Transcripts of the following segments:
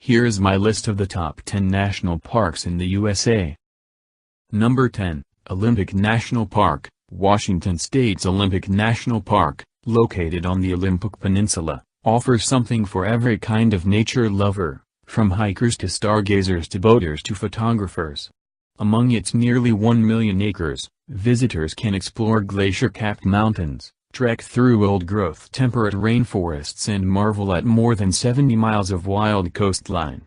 Here is my list of the top 10 national parks in the USA. Number 10, Olympic National Park, Washington State's Olympic National Park, located on the Olympic Peninsula, offers something for every kind of nature lover, from hikers to stargazers to boaters to photographers. Among its nearly 1 million acres, visitors can explore glacier-capped mountains, trek through old-growth temperate rainforests and marvel at more than 70 miles of wild coastline.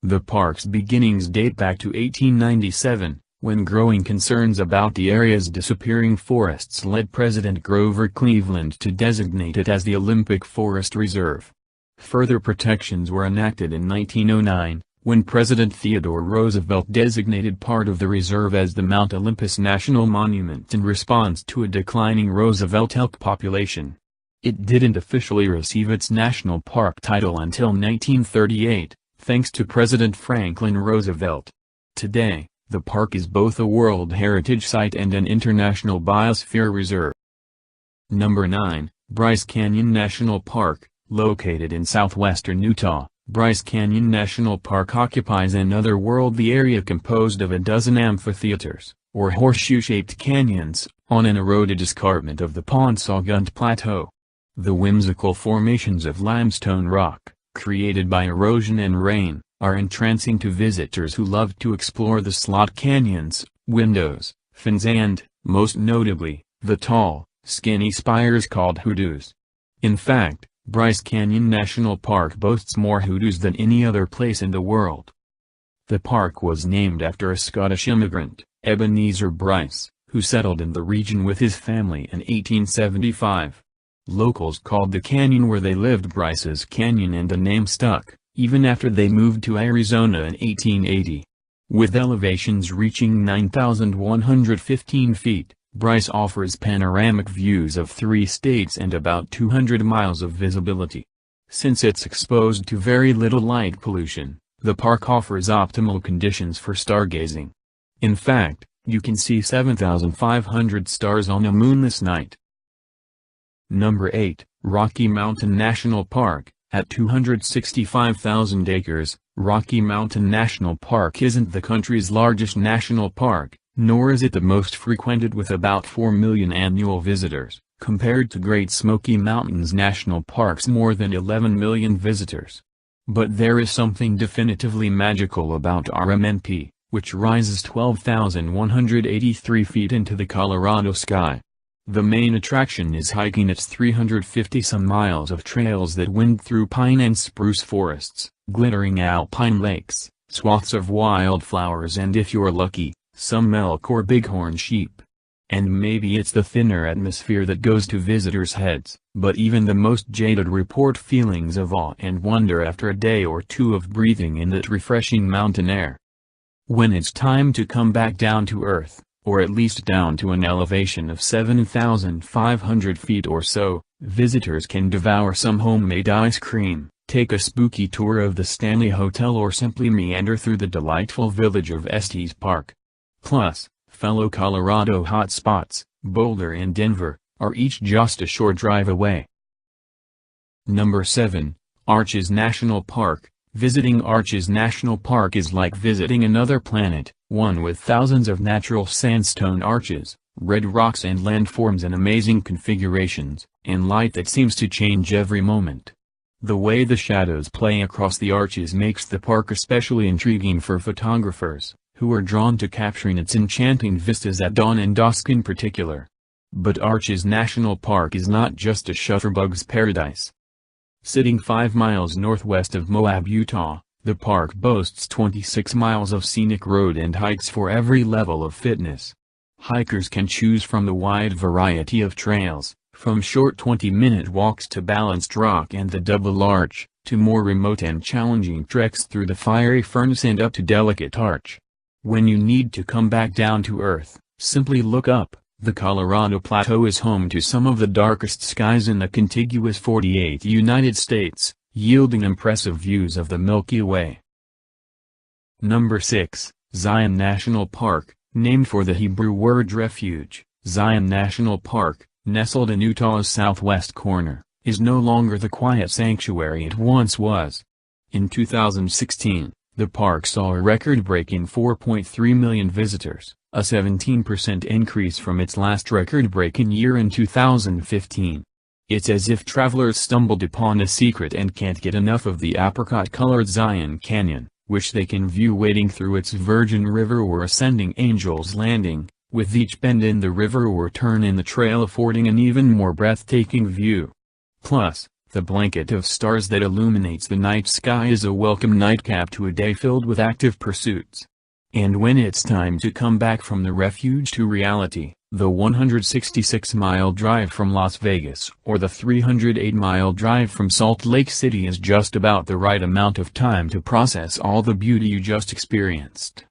The park's beginnings date back to 1897, when growing concerns about the area's disappearing forests led President Grover Cleveland to designate it as the Olympic Forest Reserve. Further protections were enacted in 1909, when President Theodore Roosevelt designated part of the reserve as the Mount Olympus National Monument in response to a declining Roosevelt elk population. It didn't officially receive its national park title until 1938, thanks to President Franklin Roosevelt. Today, the park is both a World Heritage Site and an International Biosphere Reserve. Number 9, Bryce Canyon National Park, located in southwestern Utah. Bryce Canyon National Park occupies an otherworldly area composed of a dozen amphitheaters, or horseshoe-shaped canyons, on an eroded escarpment of the Paunsaugunt Plateau. The whimsical formations of limestone rock, created by erosion and rain, are entrancing to visitors who love to explore the slot canyons, windows, fins and, most notably, the tall, skinny spires called hoodoos. In fact, Bryce Canyon National Park boasts more hoodoos than any other place in the world. The park was named after a Scottish immigrant, Ebenezer Bryce, who settled in the region with his family in 1875. Locals called the canyon where they lived Bryce's Canyon, and the name stuck, even after they moved to Arizona in 1880. With elevations reaching 9,115 feet, Bryce offers panoramic views of 3 states and about 200 miles of visibility. Since it's exposed to very little light pollution, the park offers optimal conditions for stargazing. In fact, you can see 7,500 stars on a moonless night. Number 8, Rocky Mountain National Park. At 265,000 acres, Rocky Mountain National Park isn't the country's largest national park, nor is it the most frequented with about 4 million annual visitors, compared to Great Smoky Mountains National Park's more than 11 million visitors. But there is something definitively magical about RMNP, which rises 12,183 feet into the Colorado sky. The main attraction is hiking its 350-some miles of trails that wind through pine and spruce forests, glittering alpine lakes, swaths of wildflowers, and if you're lucky, some elk or bighorn sheep. And maybe it's the thinner atmosphere that goes to visitors' heads, but even the most jaded report feelings of awe and wonder after a day or two of breathing in that refreshing mountain air. When it's time to come back down to earth, or at least down to an elevation of 7,500 feet or so, visitors can devour some homemade ice cream, take a spooky tour of the Stanley Hotel, or simply meander through the delightful village of Estes Park. Plus, fellow Colorado hotspots, Boulder and Denver, are each just a short drive away. Number 7, Arches National Park. Visiting Arches National Park is like visiting another planet, one with thousands of natural sandstone arches, red rocks and landforms in amazing configurations, and light that seems to change every moment. The way the shadows play across the arches makes the park especially intriguing for photographers, who are drawn to capturing its enchanting vistas at dawn and dusk in particular. But Arches National Park is not just a shutterbug's paradise. Sitting 5 miles northwest of Moab, Utah, the park boasts 26 miles of scenic road and hikes for every level of fitness. Hikers can choose from the wide variety of trails, from short 20-minute walks to balanced rock and the double arch, to more remote and challenging treks through the fiery furnace and up to Delicate Arch. When you need to come back down to earth, simply look up. The Colorado Plateau is home to some of the darkest skies in the contiguous 48 United States, yielding impressive views of the Milky Way. Number 6, Zion National Park. Named for the Hebrew word refuge, Zion National Park, nestled in Utah's southwest corner, is no longer the quiet sanctuary it once was. In 2016, the park saw a record-breaking 4.3 million visitors, a 17% increase from its last record-breaking year in 2015. It's as if travelers stumbled upon a secret and can't get enough of the apricot-colored Zion Canyon, which they can view wading through its Virgin River or ascending Angel's Landing, with each bend in the river or turn in the trail affording an even more breathtaking view. Plus, the blanket of stars that illuminates the night sky is a welcome nightcap to a day filled with active pursuits. And when it's time to come back from the refuge to reality, the 166-mile drive from Las Vegas or the 308-mile drive from Salt Lake City is just about the right amount of time to process all the beauty you just experienced.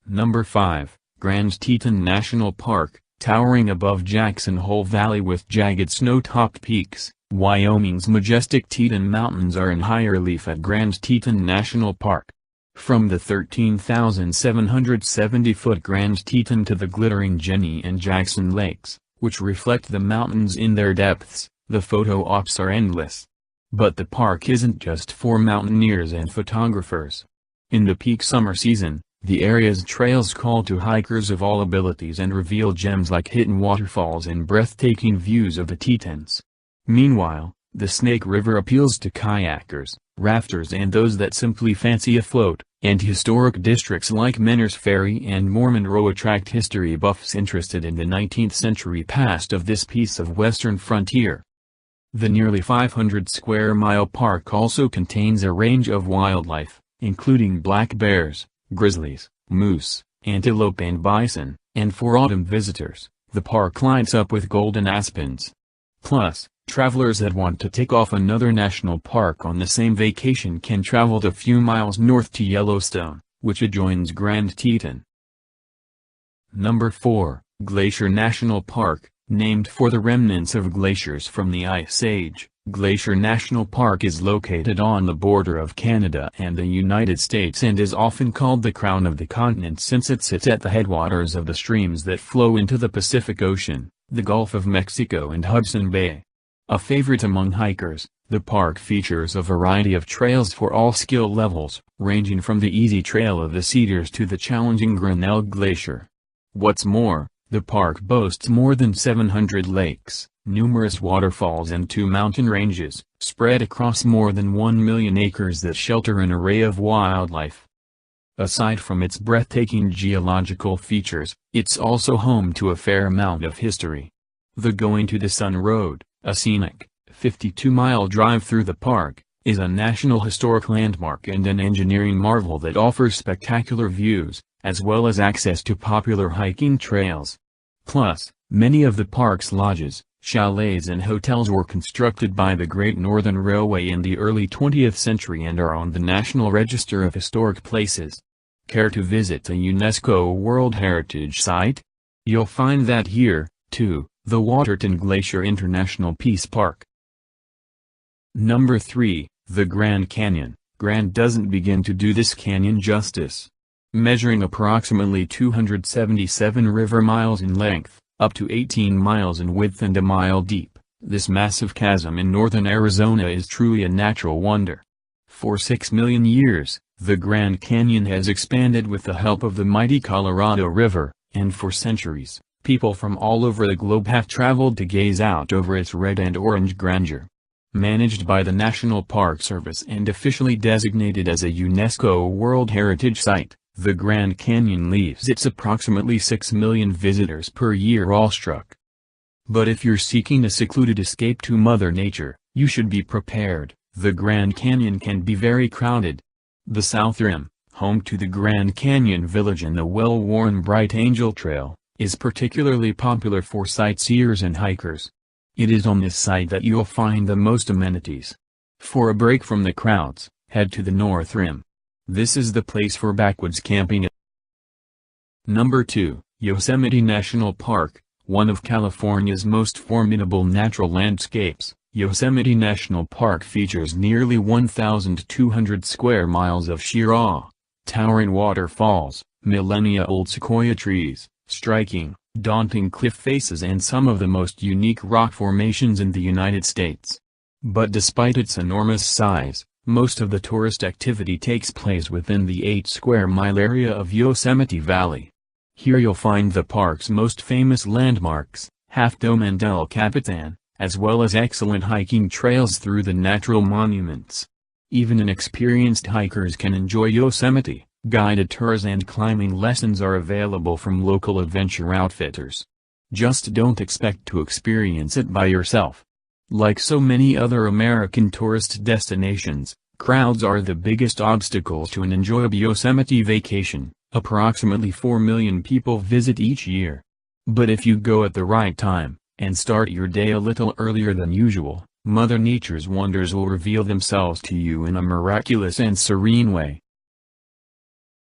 Number 5, Grand Teton National Park, towering above Jackson Hole Valley with jagged snow-topped peaks. Wyoming's majestic Teton Mountains are in high relief at Grand Teton National Park. From the 13,770-foot Grand Teton to the glittering Jenny and Jackson Lakes, which reflect the mountains in their depths, the photo ops are endless. But the park isn't just for mountaineers and photographers. In the peak summer season, the area's trails call to hikers of all abilities and reveal gems like hidden waterfalls and breathtaking views of the Tetons. Meanwhile, the Snake River appeals to kayakers, rafters and those that simply fancy a float, and historic districts like Menors Ferry and Mormon Row attract history buffs interested in the 19th century past of this piece of western frontier. The nearly 500-square-mile park also contains a range of wildlife, including black bears, grizzlies, moose, antelope and bison, and for autumn visitors, the park lights up with golden aspens. Plus, travelers that want to take off another national park on the same vacation can travel a few miles north to Yellowstone, which adjoins Grand Teton. Number 4, Glacier National Park, named for the remnants of glaciers from the Ice Age. Glacier National Park is located on the border of Canada and the United States and is often called the crown of the continent since it sits at the headwaters of the streams that flow into the Pacific Ocean, the Gulf of Mexico and Hudson Bay. A favorite among hikers, the park features a variety of trails for all skill levels, ranging from the easy Trail of the Cedars to the challenging Grinnell Glacier. What's more, the park boasts more than 700 lakes, numerous waterfalls and 2 mountain ranges, spread across more than 1 million acres that shelter an array of wildlife. Aside from its breathtaking geological features, it's also home to a fair amount of history. The Going to the Sun Road, a scenic, 52-mile drive through the park, is a National Historic Landmark and an engineering marvel that offers spectacular views, as well as access to popular hiking trails. Plus, many of the park's lodges, chalets and hotels were constructed by the Great Northern Railway in the early 20th century and are on the National Register of Historic Places. Care to visit a UNESCO World Heritage Site? You'll find that here, too, the Waterton Glacier International Peace Park. Number 3, the Grand Canyon. Grand doesn't begin to do this canyon justice. Measuring approximately 277 river miles in length, up to 18 miles in width and a mile deep, this massive chasm in northern Arizona is truly a natural wonder. For 6 million years, the Grand Canyon has expanded with the help of the mighty Colorado River, and for centuries, people from all over the globe have traveled to gaze out over its red and orange grandeur. Managed by the National Park Service and officially designated as a UNESCO World Heritage Site, the Grand Canyon leaves its approximately 6 million visitors per year awestruck. But if you're seeking a secluded escape to Mother Nature, you should be prepared. The Grand Canyon can be very crowded. The South Rim, home to the Grand Canyon Village and the well-worn Bright Angel Trail, is particularly popular for sightseers and hikers. It is on this site that you'll find the most amenities. For a break from the crowds, head to the North Rim. This is the place for backwoods camping. Number 2, Yosemite National Park, one of California's most formidable natural landscapes. Yosemite National Park features nearly 1,200 square miles of sheer awe, towering waterfalls, millennia-old sequoia trees, striking, daunting cliff faces and some of the most unique rock formations in the United States. But despite its enormous size, Most of the tourist activity takes place within the 8-square-mile area of Yosemite Valley. Here you'll find the park's most famous landmarks, Half Dome and El Capitan, as well as excellent hiking trails through the natural monuments. Even inexperienced hikers can enjoy Yosemite. Guided tours and climbing lessons are available from local adventure outfitters. Just don't expect to experience it by yourself. Like so many other American tourist destinations, crowds are the biggest obstacles to an enjoyable Yosemite vacation. Approximately 4 million people visit each year. But if you go at the right time, and start your day a little earlier than usual, Mother Nature's wonders will reveal themselves to you in a miraculous and serene way.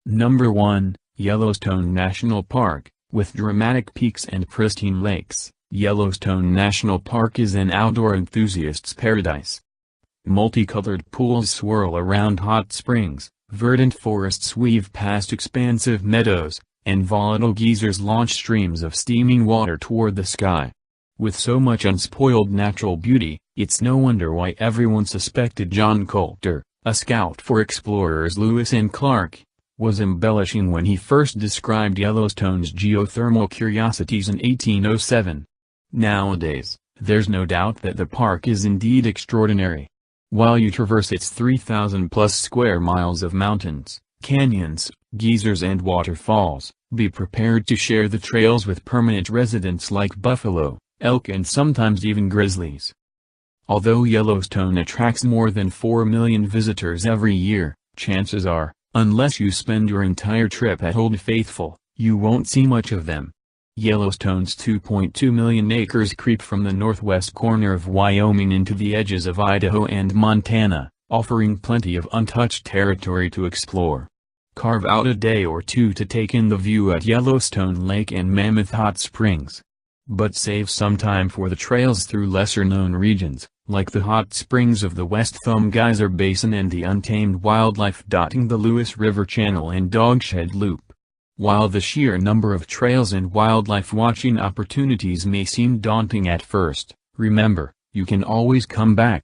Number 1, Yellowstone National Park. With dramatic peaks and pristine lakes, Yellowstone National Park is an outdoor enthusiast's paradise. Multicolored pools swirl around hot springs, verdant forests weave past expansive meadows, and volatile geysers launch streams of steaming water toward the sky. With so much unspoiled natural beauty, it's no wonder why everyone suspected John Coulter, a scout for explorers Lewis and Clark, was embellishing when he first described Yellowstone's geothermal curiosities in 1807. Nowadays, there's no doubt that the park is indeed extraordinary. While you traverse its 3,000-plus square miles of mountains, canyons, geysers and waterfalls, be prepared to share the trails with permanent residents like buffalo, elk and sometimes even grizzlies. Although Yellowstone attracts more than 4 million visitors every year, chances are, unless you spend your entire trip at Old Faithful, you won't see much of them. Yellowstone's 2.2 million acres creep from the northwest corner of Wyoming into the edges of Idaho and Montana, offering plenty of untouched territory to explore. Carve out a day or two to take in the view at Yellowstone Lake and Mammoth Hot Springs. But save some time for the trails through lesser-known regions, like the hot springs of the West Thumb Geyser Basin and the untamed wildlife dotting the Lewis River Channel and Dogshed Loop. While the sheer number of trails and wildlife watching opportunities may seem daunting at first, remember, you can always come back.